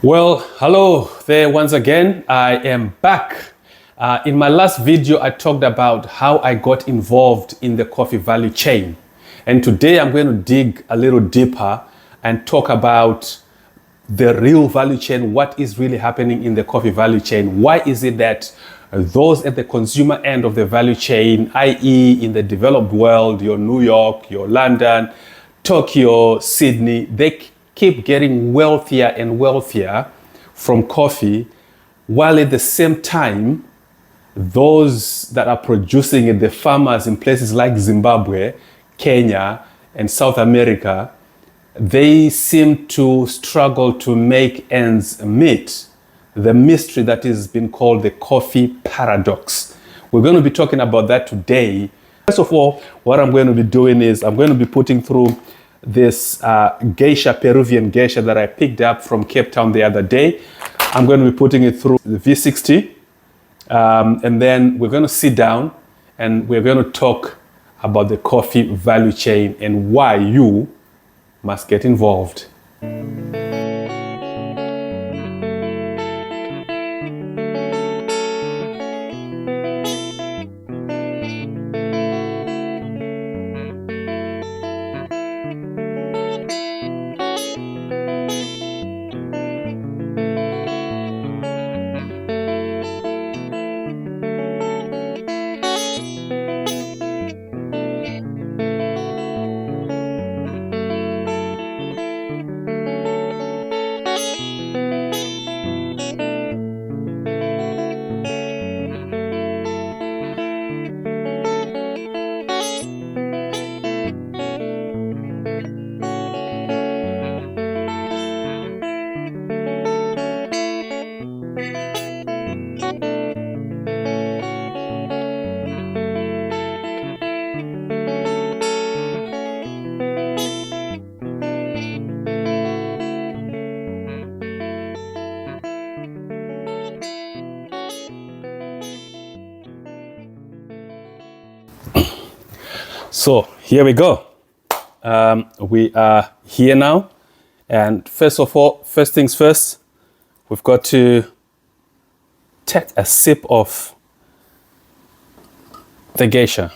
Well, hello there once again. I am back. In my last video, I talked about how I got involved in the coffee value chain. And today I'm going to dig a little deeper and talk about the real value chain, what is really happening in the coffee value chain. Why is it that those at the consumer end of the value chain, i.e. in the developed world, your New York, your London, Tokyo, Sydney, they keep getting wealthier and wealthier from coffee, while at the same time, those that are producing it, the farmers in places like Zimbabwe, Kenya, and South America, they seem to struggle to make ends meet. The mystery that has been called the coffee paradox. We're going to be talking about that today. First of all, what I'm going to be doing is I'm going to be putting through this Geisha, Peruvian Geisha that I picked up from Cape Town the other day. I'm going to be putting it through the V60. And then we're going to sit down and we're going to talk about the coffee value chain and why you must get involved. So here we go. We are here now. And first things first, we've got to take a sip of the Geisha.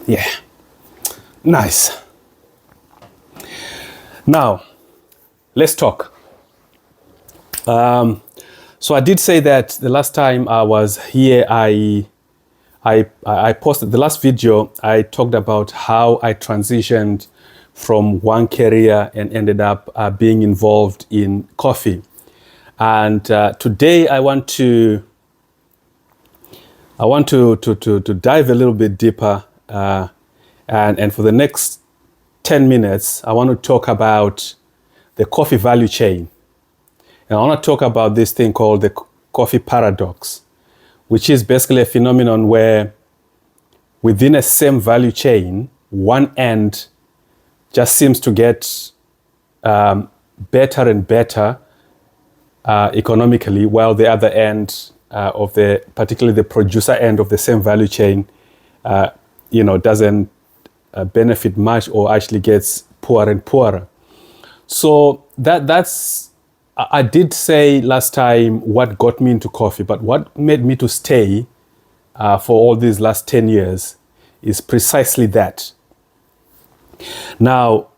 Yeah, nice. Now, let's talk. So I did say that the last time I was here, I posted the last video. I talked about how I transitioned from one career and ended up being involved in coffee. And today I want to dive a little bit deeper. And for the next 10 minutes, I want to talk about the coffee value chain. And I want to talk about this thing called the coffee paradox, which is basically a phenomenon where within a same value chain, one end just seems to get better and better economically, while the other end particularly the producer end of the same value chain, doesn't benefit much or actually gets poorer and poorer. So that's, I did say last time what got me into coffee, but what made me to stay for all these last 10 years is precisely that. Now,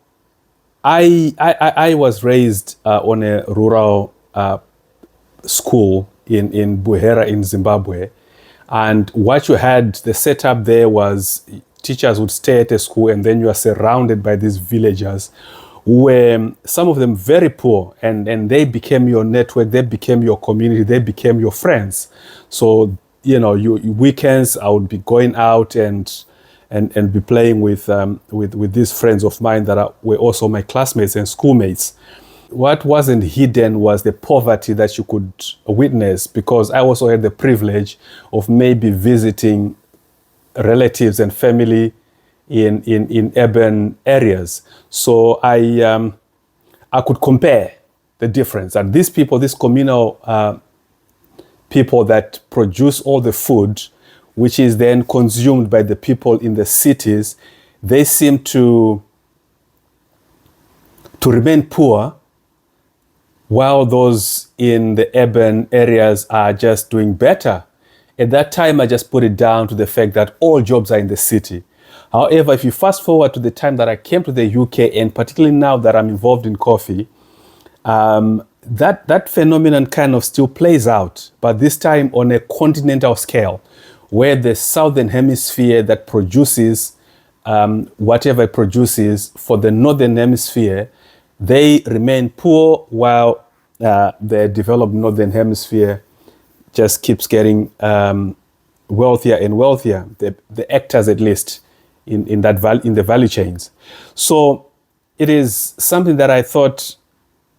I was raised on a rural school in Buhera in Zimbabwe. And what you had, the setup there was teachers would stay at a school and then you are surrounded by these villagers who were, some of them very poor, and they became your network, they became your community, they became your friends. So, you weekends I would be going out and be playing with these friends of mine that were also my classmates and schoolmates. What wasn't hidden was the poverty that you could witness, because I also had the privilege of maybe visiting relatives and family in urban areas. So I could compare the difference. And these people, these communal people that produce all the food, which is then consumed by the people in the cities, they seem to remain poor, while those in the urban areas are just doing better. At that time, I just put it down to the fact that all jobs are in the city. However, if you fast forward to the time that I came to the UK, and particularly now that I'm involved in coffee, that phenomenon kind of still plays out, but this time on a continental scale, where the southern hemisphere that produces whatever it produces for the northern hemisphere, they remain poor, while the developed northern hemisphere just keeps getting wealthier and wealthier, the actors at least in the value chains. So it is something that I thought,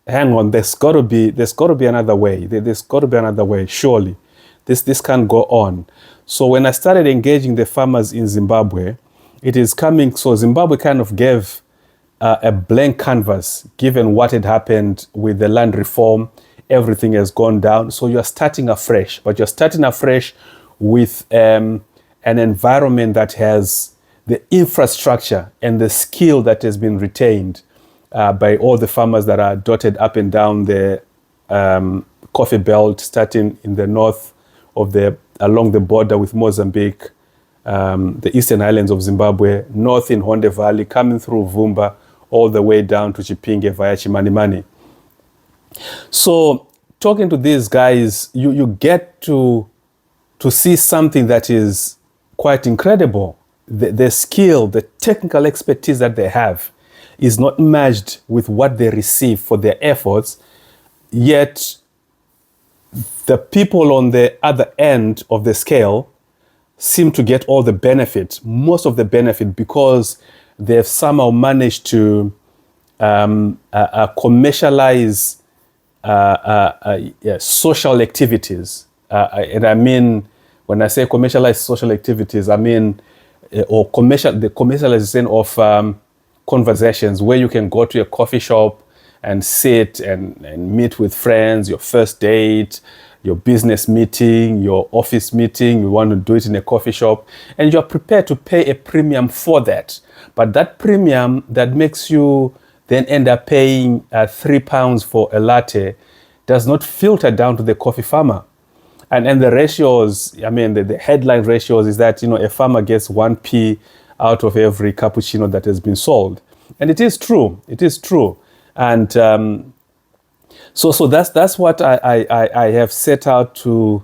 hang on, there's got to be another way. There's got to be another way. Surely, this can't go on. So when I started engaging the farmers in Zimbabwe, it is coming. So Zimbabwe kind of gave a blank canvas, given what had happened with the land reform. Everything has gone down. So you're starting afresh, but you're starting afresh with an environment that has the infrastructure and the skill that has been retained by all the farmers that are dotted up and down the coffee belt, starting in the north of along the border with Mozambique, the eastern islands of Zimbabwe, north in Honde Valley, coming through Vumba, all the way down to Chipinge via Chimanimani. So talking to these guys, you get to see something that is quite incredible. The skill, the technical expertise that they have is not matched with what they receive for their efforts, yet the people on the other end of the scale seem to get all the benefit, most of the benefit, because they've somehow managed to commercialize social activities. And I mean, when I say commercialize social activities, I mean the commercialization of conversations, where you can go to a coffee shop and sit and meet with friends, your first date, your business meeting, your office meeting. You want to do it in a coffee shop, and you're prepared to pay a premium for that. But that premium that makes you then end up paying £3 for a latte does not filter down to the coffee farmer. And the ratios, I mean, the headline ratios is that, a farmer gets 1p out of every cappuccino that has been sold. And it is true. It is true. And so that's what I have set out to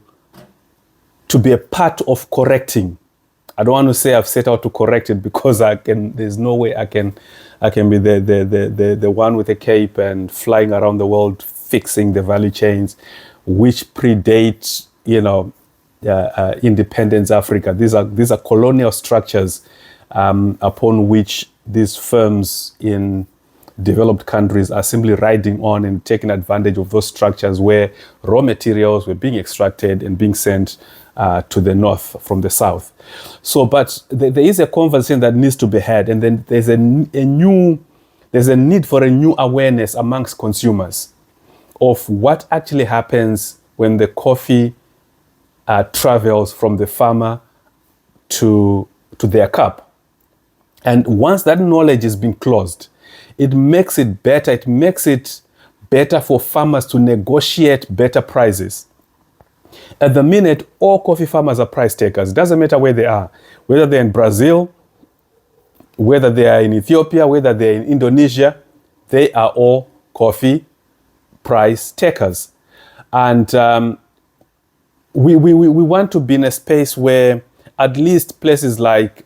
be a part of correcting. I don't want to say I've set out to correct it, because there's no way I can be the one with a cape and flying around the world fixing the value chains, which predate independence Africa. These are colonial structures upon which these firms in developed countries are simply riding on and taking advantage of those structures, where raw materials were being extracted and being sent to the north from the south. So, but there is a conversation that needs to be had, and then there's a need for a new awareness amongst consumers of what actually happens when the coffee travels from the farmer to their cup. And once that knowledge has been closed, it makes it better. It makes it better for farmers to negotiate better prices. At the minute, all coffee farmers are price takers. It doesn't matter where they are, whether they're in Brazil, whether they are in Ethiopia, whether they're in Indonesia, they are all coffee price takers. And we want to be in a space where at least places like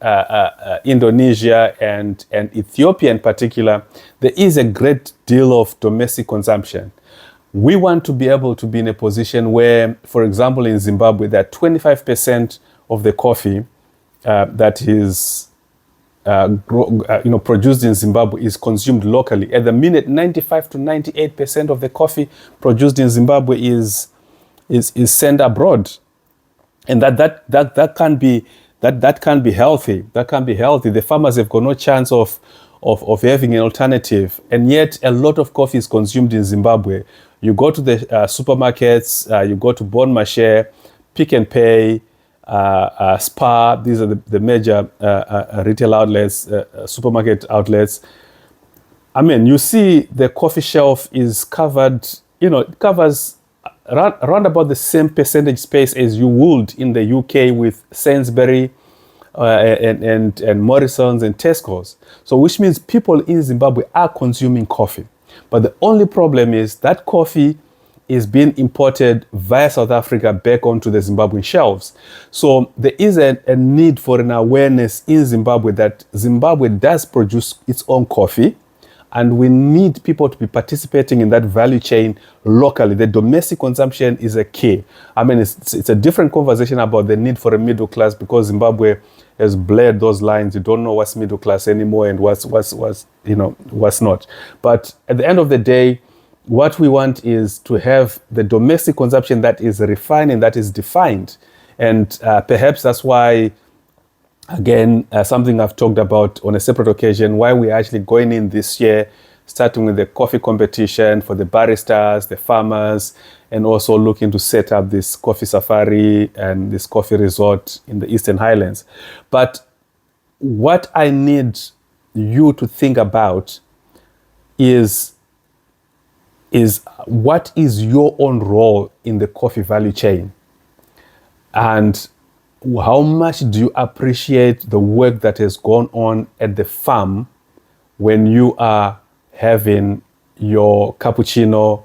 Indonesia and Ethiopia in particular, there is a great deal of domestic consumption. We want to be able to be in a position where, for example, in Zimbabwe, that 25% of the coffee that is produced in Zimbabwe is consumed locally. At the minute, 95 to 98% of the coffee produced in Zimbabwe is sent abroad, and that can be healthy. That can be healthy. The farmers have got no chance of of having an alternative. And yet a lot of coffee is consumed in Zimbabwe. You go to the supermarkets, you go to Bon Marché, Pick and Pay, Spar. These are the major retail outlets, supermarket outlets. I mean, you see the coffee shelf is covered, it covers around about the same percentage space as you would in the UK with Sainsbury and Morrison's and Tesco's. So which means people in Zimbabwe are consuming coffee. But the only problem is that coffee is being imported via South Africa back onto the Zimbabwean shelves. So there is a need for an awareness in Zimbabwe that Zimbabwe does produce its own coffee, and we need people to be participating in that value chain locally. The domestic consumption is a key. I mean, it's a different conversation about the need for a middle class, because Zimbabwe has blurred those lines. You don't know what's middle class anymore and what's not. But at the end of the day, what we want is to have the domestic consumption that is refined and that is defined. And perhaps that's why, again, something I've talked about on a separate occasion, why we're actually going in this year, starting with the coffee competition for the baristas, the farmers, and also looking to set up this coffee safari and this coffee resort in the Eastern Highlands. But what I need you to think about is what is your own role in the coffee value chain? And how much do you appreciate the work that has gone on at the farm when you are having your cappuccino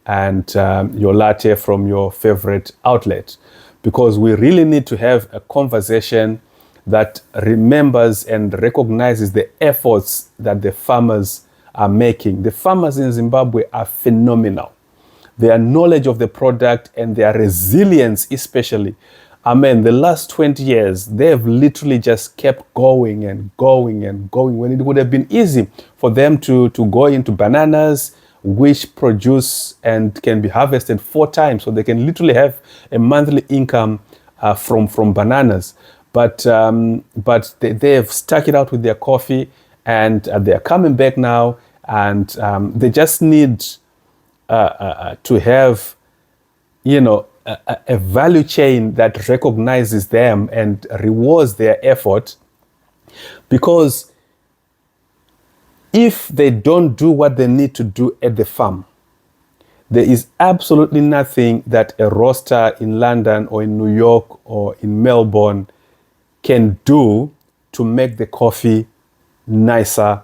and your latte from your favorite outlet? Because we really need to have a conversation that remembers and recognizes the efforts that the farmers are making. The farmers in Zimbabwe are phenomenal. Their knowledge of the product and their resilience especially. I mean, the last 20 years, they have literally just kept going and going and going, when it would have been easy for them to go into bananas, which produce and can be harvested 4 times. So they can literally have a monthly income from bananas. But they have stuck it out with their coffee, and they're coming back now, and they just need to have, a value chain that recognizes them and rewards their effort. Because if they don't do what they need to do at the farm, there is absolutely nothing that a roaster in London or in New York or in Melbourne can do to make the coffee nicer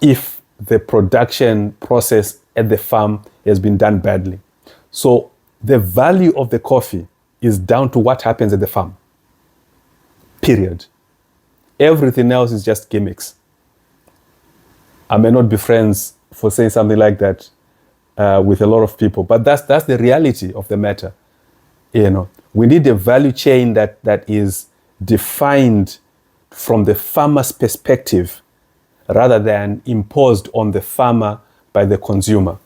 if the production process at the farm has been done badly. So the value of the coffee is down to what happens at the farm. Period. Everything else is just gimmicks. I may not be friends for saying something like that with a lot of people, but that's the reality of the matter. We need a value chain that is defined from the farmer's perspective rather than imposed on the farmer by the consumer.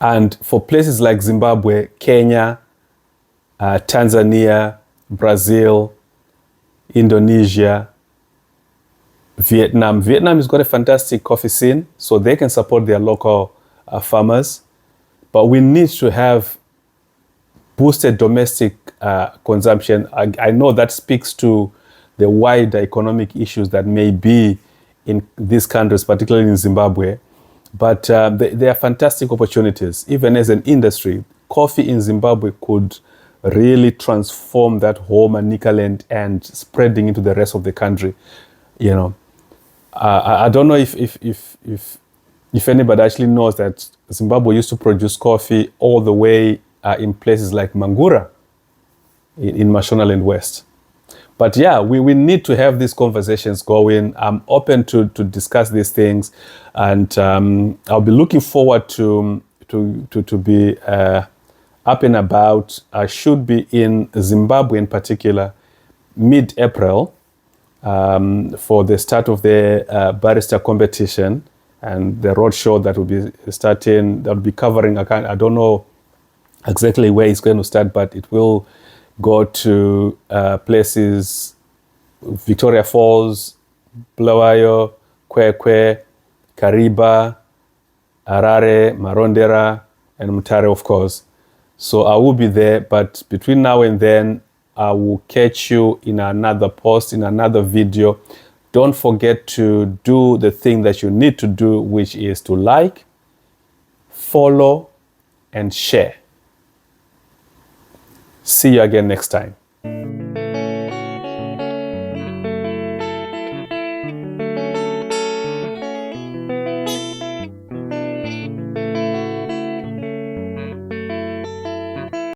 And for places like Zimbabwe, Kenya, Tanzania, Brazil, Indonesia, Vietnam has got a fantastic coffee scene, so they can support their local farmers. But we need to have boosted domestic consumption. I know that speaks to the wider economic issues that may be in these countries, particularly in Zimbabwe. But there are fantastic opportunities. Even as an industry, coffee in Zimbabwe could really transform that whole Manicaland and spreading into the rest of the country. I don't know if anybody actually knows that Zimbabwe used to produce coffee all the way in places like Mangura in Mashonaland West. But yeah, we need to have these conversations going. I'm open to discuss these things, and I'll be looking forward to be up and about. I should be in Zimbabwe in particular mid-April for the start of the barista competition and the roadshow that will be starting. That will be covering. I don't know exactly where it's going to start, but it will go to places, Victoria Falls, Bulawayo, Kwekwe, Kariba, Harare, Marondera, and Mutare, of course. So I will be there, but between now and then, I will catch you in another post, in another video. Don't forget to do the thing that you need to do, which is to like, follow, and share. See you again next time.